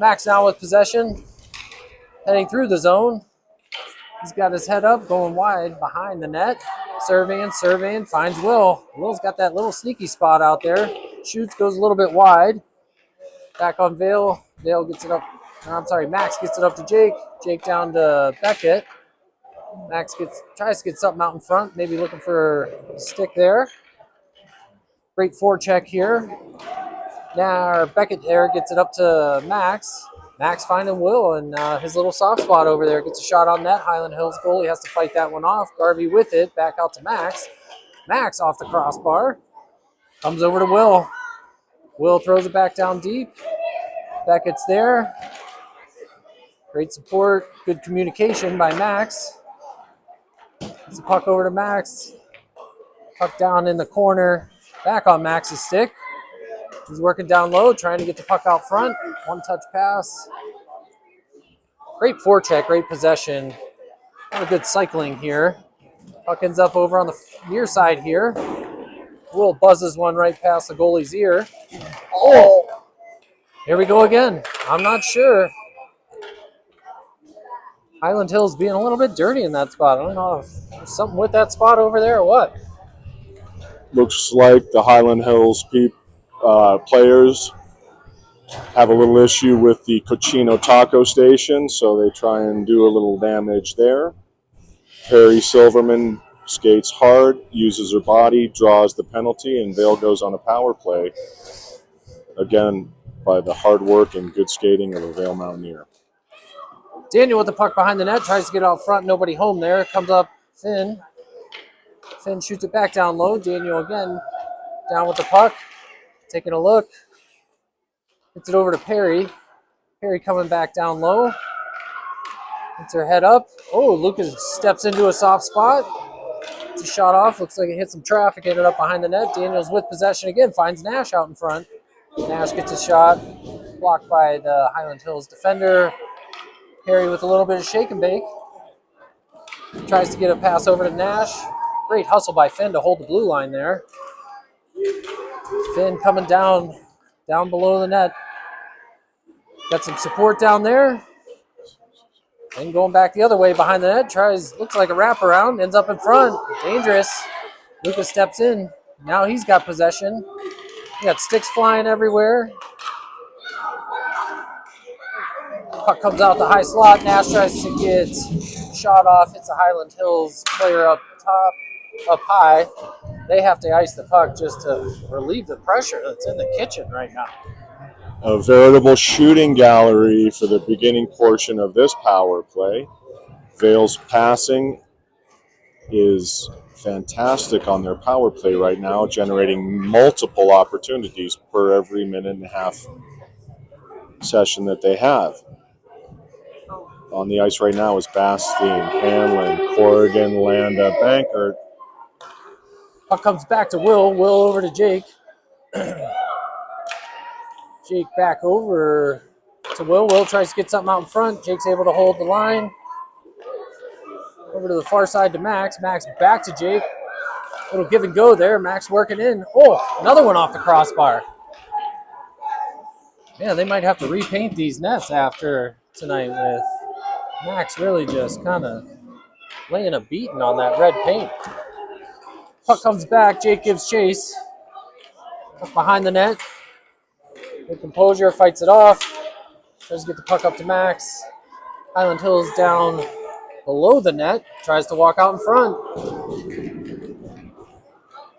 Max now with possession, heading through the zone. He's got his head up, going wide behind the net. Surveying, finds Will. Will's got that little sneaky spot out there. Shoots, goes a little bit wide. Back on Vale. Vale gets it up. Max gets it up to Jake. Jake down to Beckett. Max tries to get something out in front, maybe looking for a stick there. Great forecheck here. Now Beckett there gets it up to Max. Max finding Will and his little soft spot over there. Gets a shot on net. Highland Hills goalie has to fight that one off. Garvey with it. Back out to Max. Max off the crossbar. Comes over to Will. Will throws it back down deep. Beckett's there. Great support. Good communication by Max. Gets the puck over to Max. Puck down in the corner. Back on Max's stick. He's working down low, trying to get the puck out front. One-touch pass. Great forecheck, great possession. Not a good cycling here. Puck ends up over on the near side here. Will buzzes one right past the goalie's ear. Oh! Here we go again. I'm not sure. Highland Hills being a little bit dirty in that spot. I don't know if there's something with that spot over there or what. Looks like the Highland Hills players have a little issue with the Cochino Taco Station, so they try and do a little damage there. Perry Silverman skates hard, uses her body, draws the penalty, and Vale goes on a power play. Again, by the hard work and good skating of a Vale Mountaineer. Daniel with the puck behind the net, tries to get out front, nobody home there. Comes up Finn. Finn shoots it back down low. Daniel again down with the puck. Taking a look. Gets it over to Perry. Perry coming back down low. Gets her head up. Oh, Lucas steps into a soft spot. It's a shot off. Looks like it hit some traffic. Ended up behind the net. Daniels with possession again. Finds Nash out in front. Nash gets a shot. Blocked by the Highland Hills defender. Perry with a little bit of shake and bake. Tries to get a pass over to Nash. Great hustle by Finn to hold the blue line there. Finn coming down below the net. Got some support down there. And going back the other way behind the net. Looks like a wraparound. Ends up in front. Dangerous. Lucas steps in. Now he's got possession. He got sticks flying everywhere. Puck comes out the high slot. Nash tries to get shot off. Hits a Highland Hills player up high. They have to ice the puck just to relieve the pressure that's in the kitchen right now. A veritable shooting gallery for the beginning portion of this power play. Vale's passing is fantastic on their power play right now, generating multiple opportunities per every minute and a half session that they have. On the ice right now is Bastine, Hanlon, Corrigan, Landa, Bankert. Puck comes back to Will. Will over to Jake. Jake back over to Will. Will tries to get something out in front. Jake's able to hold the line. Over to the far side to Max. Max back to Jake. Little give and go there. Max working in. Oh, another one off the crossbar. Man, they might have to repaint these nets after tonight with Max really just kind of laying a beating on that red paint. Puck comes back. Jake gives chase. Up behind the net. Good composure, fights it off. Tries to get the puck up to Max. Hyland Hills down below the net. Tries to walk out in front.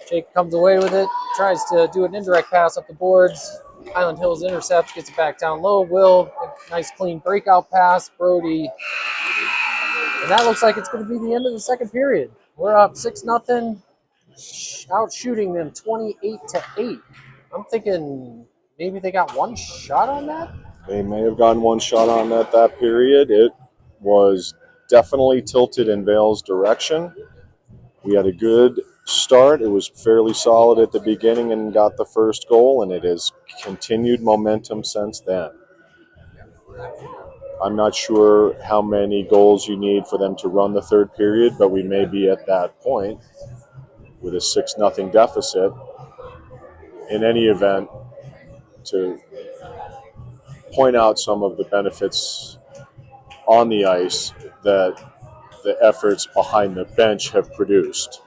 Jake comes away with it. Tries to do an indirect pass up the boards. Hyland Hills intercepts, gets it back down low. Will, nice clean breakout pass. Brody. And that looks like it's going to be the end of the second period. We're up 6-0. Out shooting them 28-8. I'm thinking maybe they got one shot on that? They may have gotten one shot on that period. It was definitely tilted in Vale's direction. We had a good start. It was fairly solid at the beginning and got the first goal, and it has continued momentum since then. I'm not sure how many goals you need for them to run the third period, but we may be at that point with a 6-0 deficit. In any event, to point out some of the benefits on the ice that the efforts behind the bench have produced.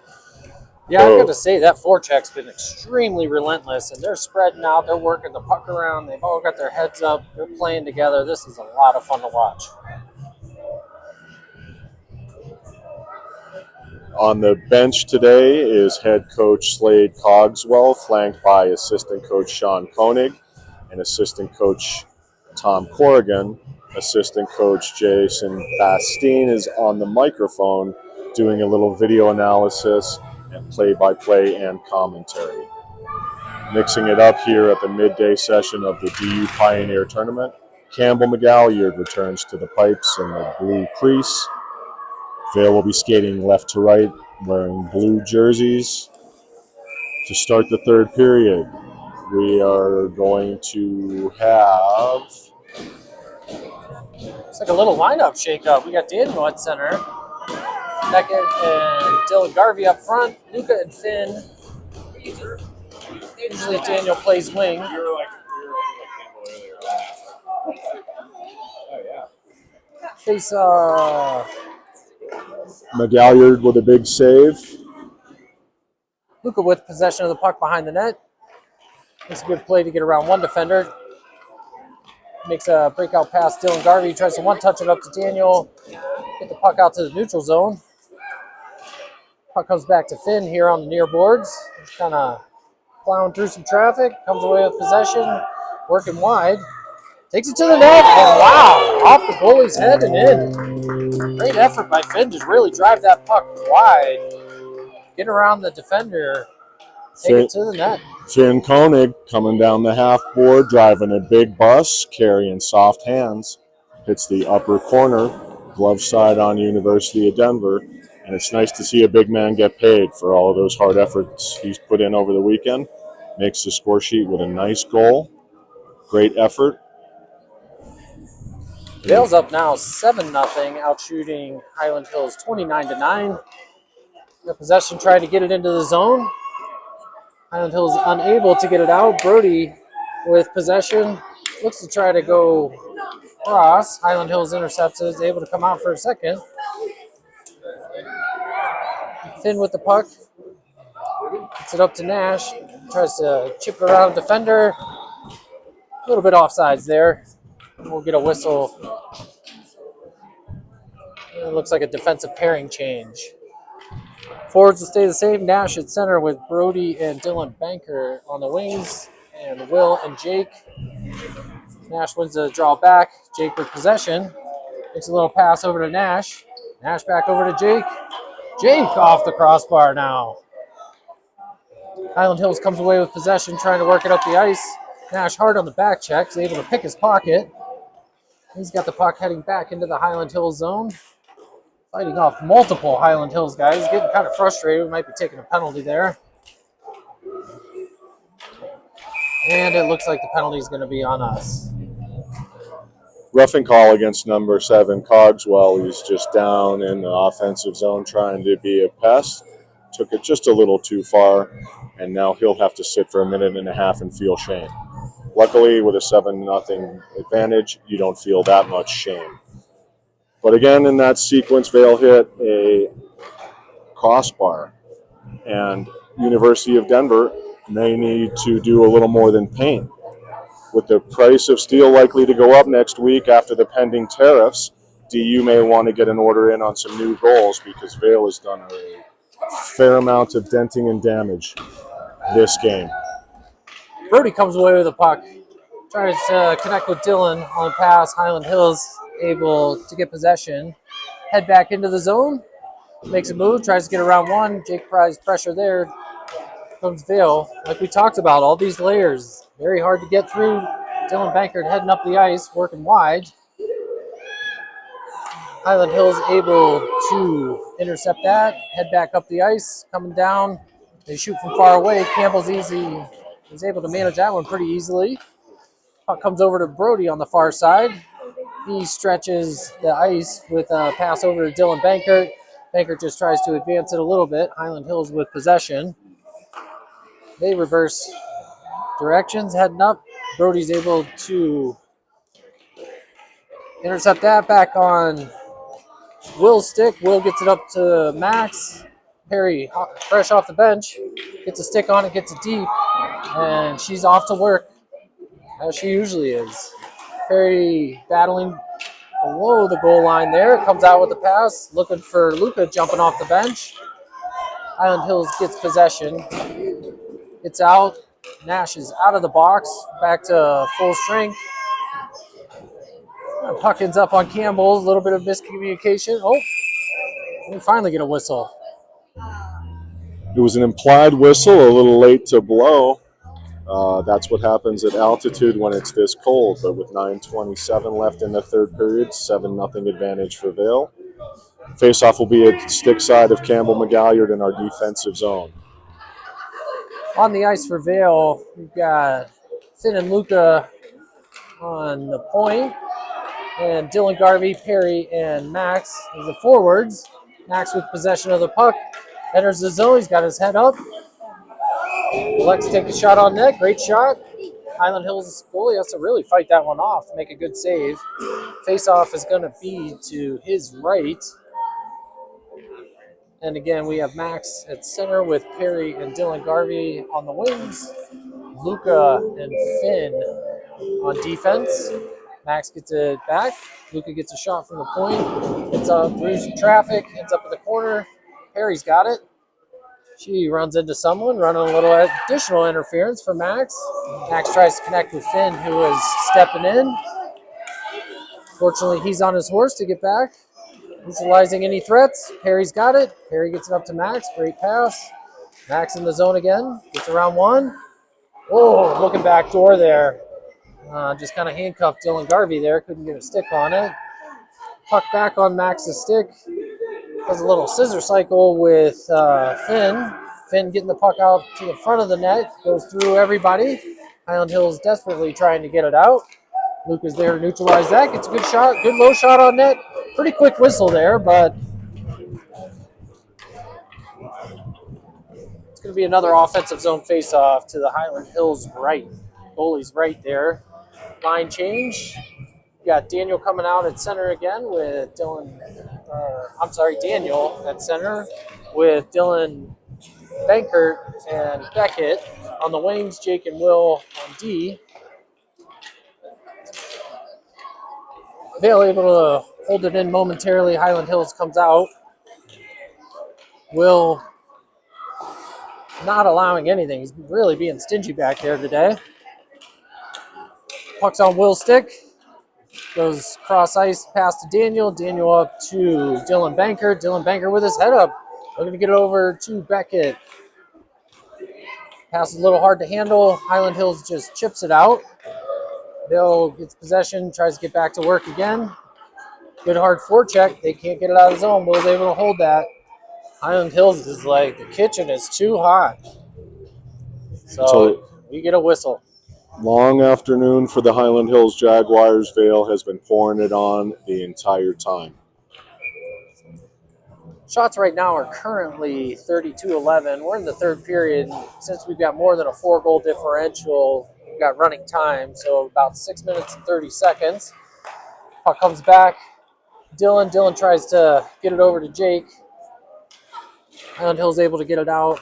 Yeah, I've got to say that forecheck's been extremely relentless, and they're spreading out. They're working the puck around. They've all got their heads up. They're playing together. This is a lot of fun to watch. On the bench today is head coach Slade Cogswell, flanked by assistant coach Sean Koenig and assistant coach Tom Corrigan. Assistant coach Jason Bastine is on the microphone doing a little video analysis and play-by-play and commentary. Mixing it up here at the midday session of the DU Pioneer Tournament, Campbell McGalliard returns to the pipes in the blue crease. Vale will be skating left to right, wearing blue jerseys. To start the third period, we are going to have... It's like a little lineup shakeup. We got Daniel at center. Beckett and Dylan Garvey up front. Luca and Finn. Usually Daniel plays wing. Face McGalliard with a big save. Luca with possession of the puck behind the net. Makes a good play to get around one defender. Makes a breakout pass. Dylan Garvey tries to one-touch it up to Daniel. Get the puck out to the neutral zone. Puck comes back to Finn here on the near boards. He's kind of plowing through some traffic. Comes away with possession. Working wide. Takes it to the net. And wow, off the goalie's head and in. Great effort by Finn to really drive that puck wide. Get around the defender. Take it to the net. Finn Koenig coming down the half board, driving a big bus, carrying soft hands. Hits the upper corner, glove side on University of Denver. And it's nice to see a big man get paid for all of those hard efforts he's put in over the weekend. Makes the score sheet with a nice goal. Great effort. Vale's up now 7-0, out shooting Hyland Hills 29-9. The possession tried to get it into the zone. Hyland Hills unable to get it out. Brody with possession. Looks to try to go cross. Hyland Hills intercepts it, is able to come out for a second. Finn with the puck. Gets it up to Nash. Tries to chip it around a defender. A little bit offsides there. We'll get a whistle. It looks like a defensive pairing change. Forwards will stay the same. Nash at center with Brody and Dylan Banker on the wings. And Will and Jake. Nash wins the draw back. Jake with possession. Makes a little pass over to Nash. Nash back over to Jake. Jake off the crossbar now. Hyland Hills comes away with possession, trying to work it up the ice. Nash hard on the back check. He's able to pick his pocket. He's got the puck heading back into the Hyland Hills zone. Fighting off multiple Hyland Hills guys. Getting kind of frustrated. We might be taking a penalty there. And it looks like the penalty is going to be on us. Roughing call against number 7, Cogswell. He's just down in the offensive zone trying to be a pest. Took it just a little too far, and now he'll have to sit for a minute and a half and feel shame. Luckily, with a 7-0 advantage, you don't feel that much shame. But again, in that sequence, Vail hit a crossbar, and University of Denver may need to do a little more than paint. With the price of steel likely to go up next week after the pending tariffs, DU may want to get an order in on some new goals because Vail has done a fair amount of denting and damage this game. Brody comes away with the puck. Tries to connect with Dylan on the pass. Highland Hills able to get possession. Head back into the zone. Makes a move. Tries to get around one. Jake Price pressure there. Comes Vail. Like we talked about, all these layers. Very hard to get through. Dylan Bankert heading up the ice, working wide. Highland Hills able to intercept that. Head back up the ice. Coming down. They shoot from far away. Campbell's easy. He's able to manage that one pretty easily. Puck comes over to Brody on the far side. He stretches the ice with a pass over to Dylan Bankert. Bankert just tries to advance it a little bit. Highland Hills with possession. They reverse directions, heading up. Brody's able to intercept that. Back on Will's stick. Will gets it up to Max. Perry, fresh off the bench, gets a stick on it, gets it deep, and she's off to work, as she usually is. Perry battling below the goal line there, comes out with the pass, looking for Luca jumping off the bench. Highland Hills gets possession. It's out. Nash is out of the box, back to full strength. Puck ends up on Campbell, a little bit of miscommunication. Oh, we finally get a whistle. It was an implied whistle, a little late to blow. That's what happens at altitude when it's this cold. But with 9:27 left in the third period, 7-0 advantage for Vail. Faceoff will be at stick side of Campbell McGalliard in our defensive zone. On the ice for Vail, we've got Finn and Luca on the point, and Dylan Garvey, Perry, and Max as the forwards. Max with possession of the puck. Enters the zone. He's got his head up. Lex take a shot on net. Great shot. Highland Hills goalie has to really fight that one off to make a good save. Face-off is going to be to his right. And again, we have Max at center with Perry and Dylan Garvey on the wings. Luca and Finn on defense. Max gets it back. Luca gets a shot from the point. It's up through some traffic. Ends up in the corner. Perry's got it. She runs into someone, running a little additional interference for Max. Max tries to connect with Finn, who is stepping in. Fortunately, he's on his horse to get back. Neutralizing any threats. Perry's got it. Perry gets it up to Max. Great pass. Max in the zone again. Gets around one. Oh, looking back door there. Just kind of handcuffed Dylan Garvey there. Couldn't get a stick on it. Puck back on Max's stick. Does a little scissor cycle with Finn. Finn getting the puck out to the front of the net. Goes through everybody. Highland Hills desperately trying to get it out. Luke is there to neutralize that. Gets a good shot. Good low shot on net. Pretty quick whistle there, but it's going to be another offensive zone face-off to the Highland Hills right. Goalie's right there. Line change. You got Daniel coming out at center again with Daniel at center with Dylan Bankert and Beckett. On the wings, Jake and Will on D. Vail able to hold it in momentarily. Highland Hills comes out. Will not allowing anything. He's really being stingy back there today. Puck's on Will's stick. Goes cross ice past to Daniel. Daniel up to Dylan Banker. Dylan Banker with his head up. Looking to get it over to Beckett. Pass is a little hard to handle. Highland Hills just chips it out. Bill gets possession, tries to get back to work again. Good hard forecheck. They can't get it out of the zone. Bill's able to hold that. Highland Hills is like, the kitchen is too hot. So we get a whistle. Long afternoon for the Highland Hills Jaguars. Vale has been pouring it on the entire time. Shots right now are currently 32-11. We're in the third period. Since we've got more than a 4-goal differential, we've got running time, so about 6 minutes and 30 seconds. Puck comes back. Dylan tries to get it over to Jake. Highland Hill's able to get it out.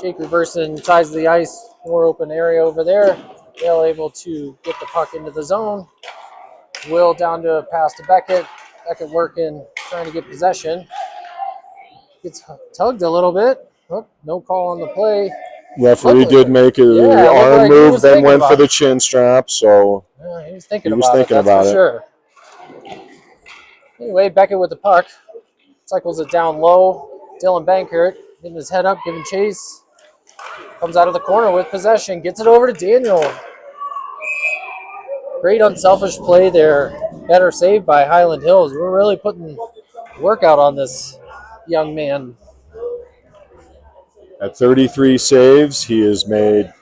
Jake reversing sides of the ice, more open area over there. They're able to get the puck into the zone. Will down to a pass to Beckett. Beckett working, trying to get possession. Gets tugged a little bit. Oh, no call on the play. Referee did make an arm move, then went for the chin strap, so yeah, he was thinking about it, that's for sure. Anyway, Beckett with the puck. Cycles it down low. Dylan Bankert getting his head up, giving chase. Comes out of the corner with possession. Gets it over to Daniel. Great unselfish play there. Better save by Highland Hills. We're really putting work out on this young man. At 33 saves, he has made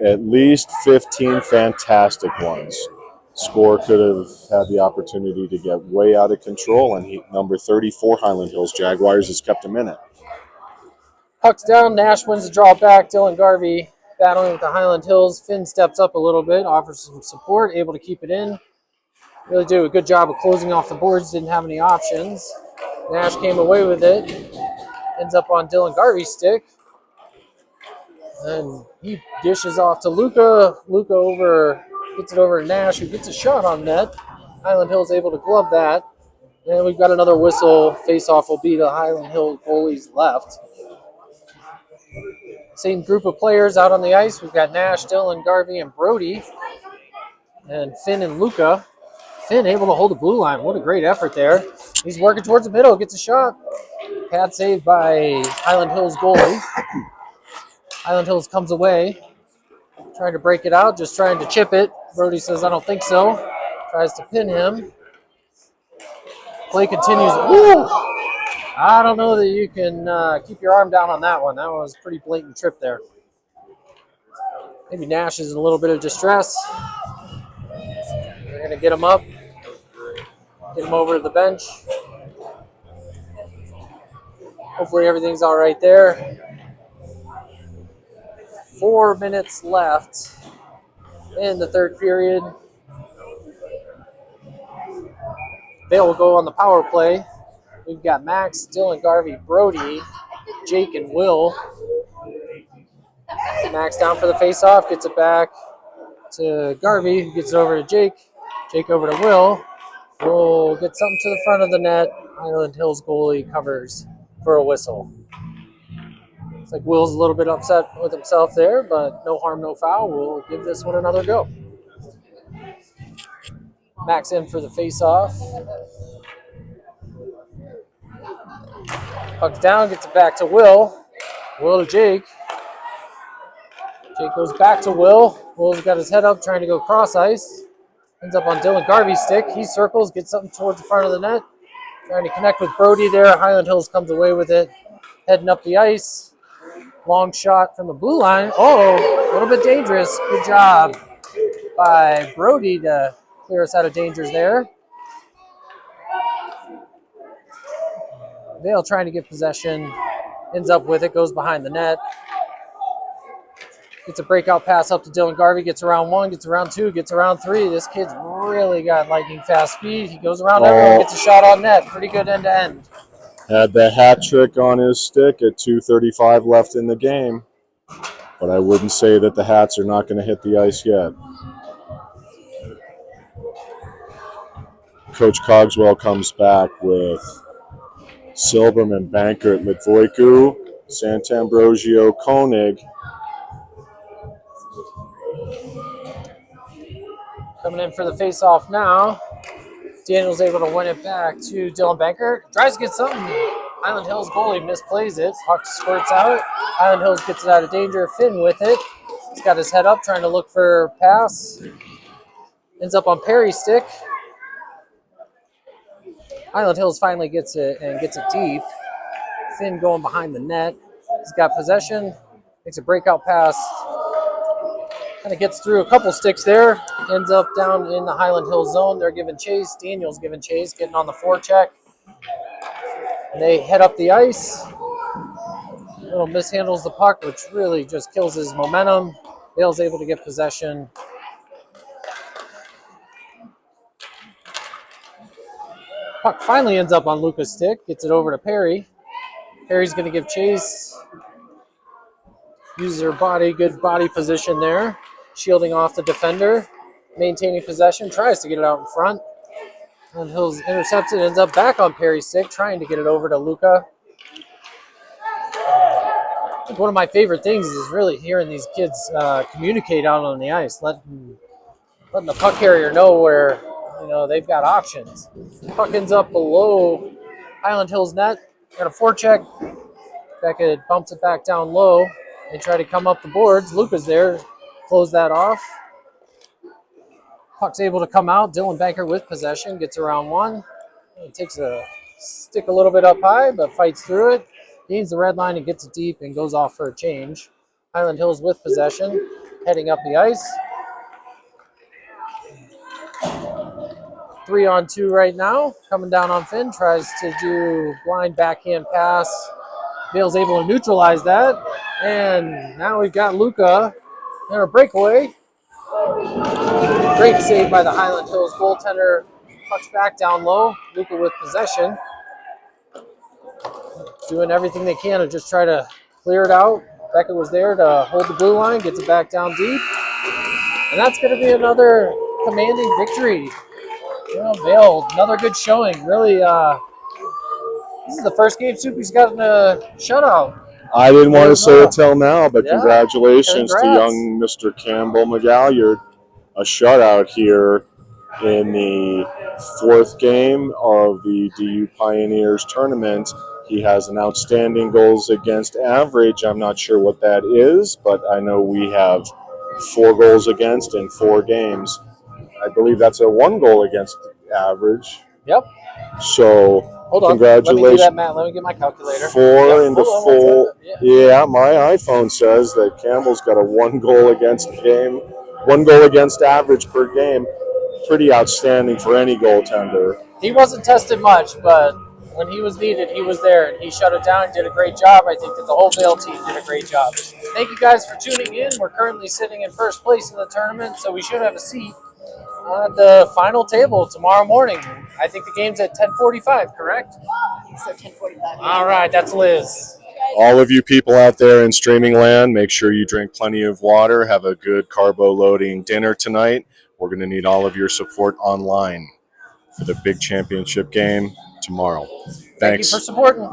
at least 15 fantastic ones. Score could have had the opportunity to get way out of control, and number 34 Highland Hills Jaguars has kept him in it. Puck's down. Nash wins the draw back. Dylan Garvey battling with the Highland Hills. Finn steps up a little bit, offers some support, able to keep it in. Really do a good job of closing off the boards. Didn't have any options. Nash came away with it. Ends up on Dylan Garvey's stick. And he dishes off to Luca. Luca gets it over to Nash, who gets a shot on net. Highland Hill's able to glove that. And we've got another whistle. Face-off will be the Highland Hill goalie's left. Same group of players out on the ice. We've got Nash, Dylan, Garvey, and Brody. And Finn and Luca. Finn able to hold the blue line. What a great effort there. He's working towards the middle. Gets a shot. Pad saved by Highland Hills goalie. Highland Hills comes away. Trying to break it out. Just trying to chip it. Brody says, I don't think so. Tries to pin him. Play continues. Ooh! I don't know that you can keep your arm down on that one. That was a pretty blatant trip there. Maybe Nash is in a little bit of distress. They're going to get him up. Get him over to the bench. Hopefully everything's all right there. 4 minutes left in the third period. Vale will go on the power play. We've got Max, Dylan, Garvey, Brody, Jake, and Will. Max down for the face-off, gets it back to Garvey, who gets it over to Jake. Jake over to Will. Will get something to the front of the net. Highland Hills goalie covers for a whistle. It's like Will's a little bit upset with himself there, but no harm, no foul. We'll give this one another go. Max in for the face-off. Puck's down, gets it back to Will. Will to Jake. Jake goes back to Will. Will's got his head up, trying to go cross ice. Ends up on Dylan Garvey's stick. He circles, gets something towards the front of the net. Trying to connect with Brody there. Highland Hills comes away with it. Heading up the ice. Long shot from the blue line. Oh, a little bit dangerous. Good job by Brody to clear us out of dangers there. Vale trying to get possession. Ends up with it. Goes behind the net. Gets a breakout pass up to Dylan Garvey. Gets around one. Gets around two. Gets around three. This kid's really got lightning fast speed. He goes around everyone. Gets a shot on net. Pretty good end to end. Had the hat trick on his stick at 2:35 left in the game. But I wouldn't say that the hats are not going to hit the ice yet. Coach Cogswell comes back with Silberman, Bankert, Litvoiku, Santambrosio, Koenig. Coming in for the face-off now. Daniel's able to win it back to Dylan Bankert. Tries to get something. Highland Hills goalie misplays it. Puck squirts out. Highland Hills gets it out of danger. Finn with it. He's got his head up, trying to look for a pass. Ends up on Perry's stick. Highland Hills finally gets it and gets it deep. Finn going behind the net. He's got possession. Makes a breakout pass Kind of gets through a couple sticks there. Ends up down in the Highland Hills zone. They're giving chase. Daniel's giving chase, getting on the forecheck. And they head up the ice. Little mishandles the puck, which really just kills his momentum. Bale's able to get possession. Puck finally ends up on Luca's stick. Gets it over to Perry. Perry's going to give chase. Uses her body, good body position there. Shielding off the defender. Maintaining possession. Tries to get it out in front. And Hills intercepts it. Ends up back on Perry's stick. Trying to get it over to Luca. I think one of my favorite things is really hearing these kids communicate out on the ice. Letting the puck carrier know where they've got options. Puck ends up below Highland Hills net. Got a forecheck. Beckett bumps it back down low. They try to come up the boards. Luca's there. Close that off. Puck's able to come out. Dylan Banker with possession. Gets around one. He takes a stick a little bit up high, but fights through it. Gains the red line and gets it deep and goes off for a change. Highland Hills with possession. Heading up the ice. 3-on-2 right now. Coming down on Finn. Tries to do blind backhand pass. Bale's able to neutralize that. And now we've got Luca in a breakaway. Great save by the Highland Hills goaltender. Pucks back down low. Luca with possession. Doing everything they can to just try to clear it out. Beckett was there to hold the blue line. Gets it back down deep. And that's going to be another commanding victory. Vail, another good showing. Really, this is the first game Soupy's gotten a shutout. I didn't want to say it till now, but congratulations to congrats. young Mr. Campbell McGalliard. A shutout here in the fourth game of the DU Pioneers tournament. He has an outstanding goals against average. I'm not sure what that is, but I know we have 4 goals against in 4 games. I believe that's a 1 goal against average. Yep. So, hold on. congratulations. Let me do that, Matt. Let me get my calculator. 4 into full. Yeah. My iPhone says that Campbell's got a 1 goal against game, 1 goal against average per game. Pretty outstanding for any goaltender. He wasn't tested much, but when he was needed, he was there, and he shut it down and did a great job. I think that the whole Vail team did a great job. Thank you guys for tuning in. We're currently sitting in first place in the tournament, so we should have a seat at the final table tomorrow morning. I think the game's at 10:45, correct? So 10:45. All right, that's Liz. All of you people out there in streaming land, make sure you drink plenty of water. Have a good carbo-loading dinner tonight. We're going to need all of your support online for the big championship game tomorrow. Thank you Thanks. for supporting.